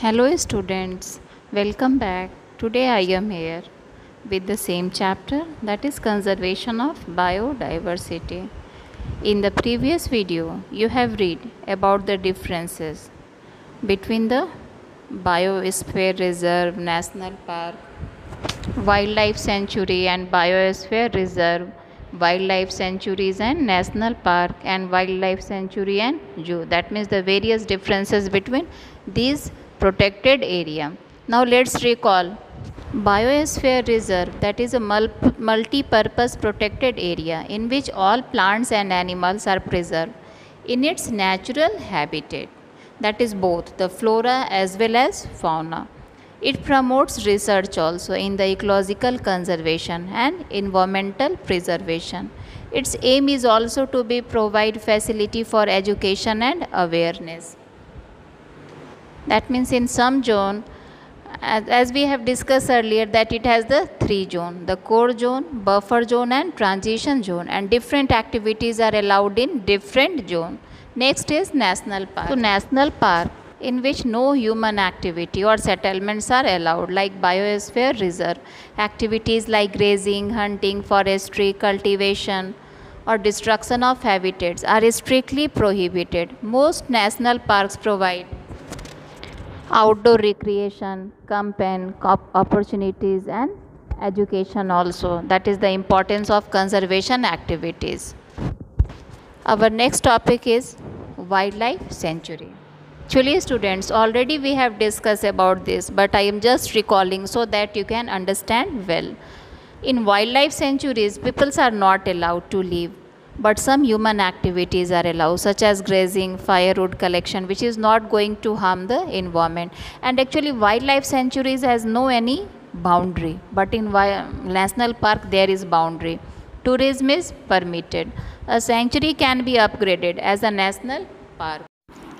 Hello students, welcome back. Today I am here with the same chapter, that is conservation of biodiversity. In the previous video you have read about the differences between the biosphere reserve, national park, wildlife sanctuary and biosphere reserve, wildlife sanctuaries and national park, and wildlife sanctuary and zoo. That means the various differences between these protected area. Now let's recall. Biosphere reserve, that is a multi-purpose protected area in which all plants and animals are preserved in its natural habitat, that is both the flora as well as fauna. It promotes research also in the ecological conservation and environmental preservation. Its aim is also to be provide facility for education and awareness. That means in some zone, as we have discussed earlier, that it has the three zone, the core zone, buffer zone and transition zone, and different activities are allowed in different zone. Next is national park. So national park in which no human activity or settlements are allowed, like biosphere reserve. Activities like grazing, hunting, forestry, cultivation or destruction of habitats are strictly prohibited. Most national parks provide outdoor recreation, campaign opportunities and education also. That is the importance of conservation activities. Our next topic is wildlife sanctuary. Actually students, already we have discussed about this, but I am just recalling so that you can understand well. In wildlife sanctuaries, peoples are not allowed to live, but some human activities are allowed, such as grazing, firewood collection, which is not going to harm the environment. And actually wildlife sanctuaries has no any boundary, but in national park there is boundary. Tourism is permitted. A sanctuary can be upgraded as a national park.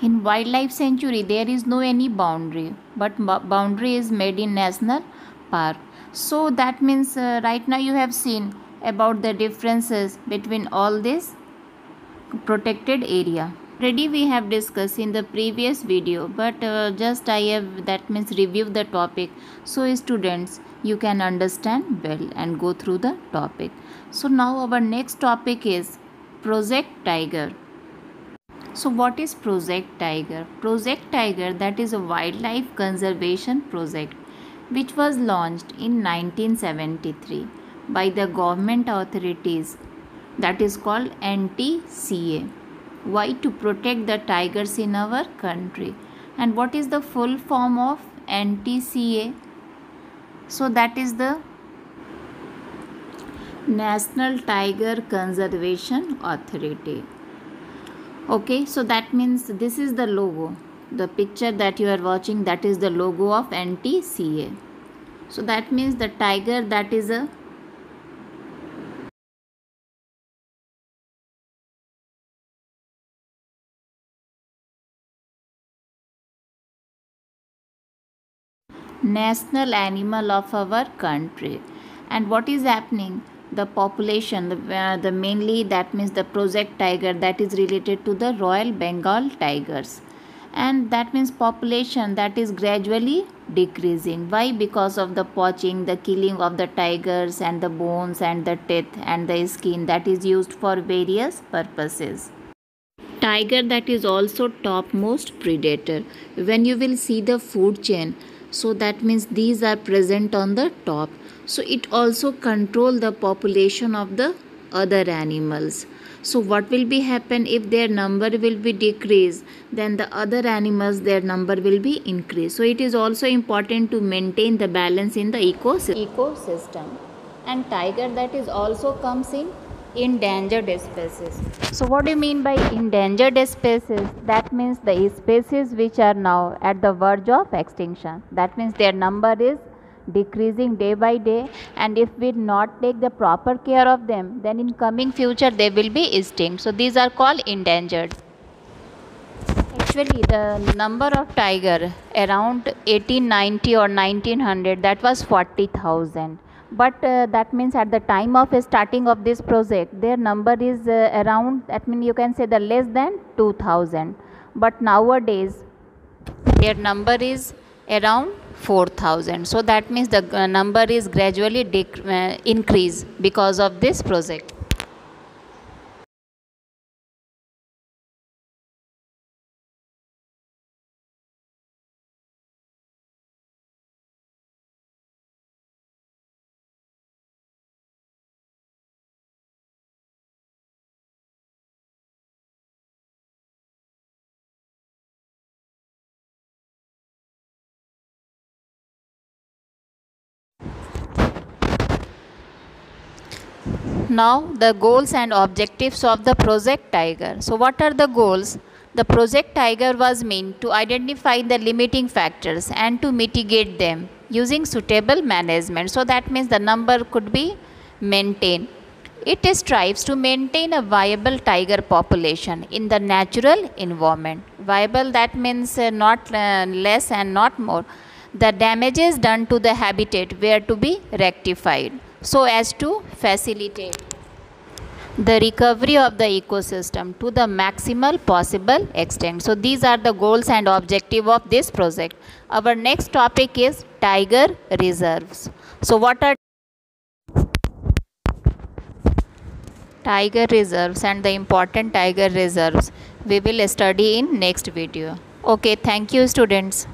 In wildlife sanctuary there is no any boundary, but boundary is made in national park. So that means right now you have seen about the differences between all this protected area. Already we have discussed in the previous video, but just I have, that means review the topic, so students you can understand well and go through the topic. So now our next topic is Project Tiger. So what is Project Tiger? Project Tiger, that is a wildlife conservation project which was launched in 1973 by the government authorities, that is called NTCA. Why? To protect the tigers in our country. And what is the full form of NTCA? So that is the National Tiger Conservation Authority. Okay, so that means this is the logo. The picture that you are watching, that is the logo of NTCA. So that means the tiger, that is a national animal of our country. And what is happening? The population, the mainly, that means the Project Tiger, that is related to the Royal Bengal tigers, and that means population that is gradually decreasing. Why? Because of the poaching, the killing of the tigers, and the bones and the teeth and the skin that is used for various purposes. Tiger, that is also topmost predator. When you will see the food chain, so that means these are present on the top. So it also control the population of the other animals. So what will be happen if their number will be decreased, then the other animals, their number will be increased. So it is also important to maintain the balance in the ecosystem. And tiger, that is also comes in endangered species. So what do you mean by endangered species? That means the species which are now at the verge of extinction. That means their number is decreasing day by day, and if we not take the proper care of them, then in coming future they will be extinct. So these are called endangered. Actually the number of tiger around 1890 or 1900, that was 40,000. But that means at the time of starting of this project their number is around, that means you can say the less than 2000. But nowadays their number is around 4,000. So that means the number is gradually increase because of this project. Now the goals and objectives of the Project Tiger. So what are the goals? The Project Tiger was meant to identify the limiting factors and to mitigate them using suitable management. So that means the number could be maintained. It strives to maintain a viable tiger population in the natural environment. Viable, that means not less and not more. The damages done to the habitat were to be rectified so as to facilitate the recovery of the ecosystem to the maximal possible extent. So these are the goals and objective of this project. Our next topic is tiger reserves. So what are tiger reserves and the important tiger reserves we will study in next video. Okay, thank you students.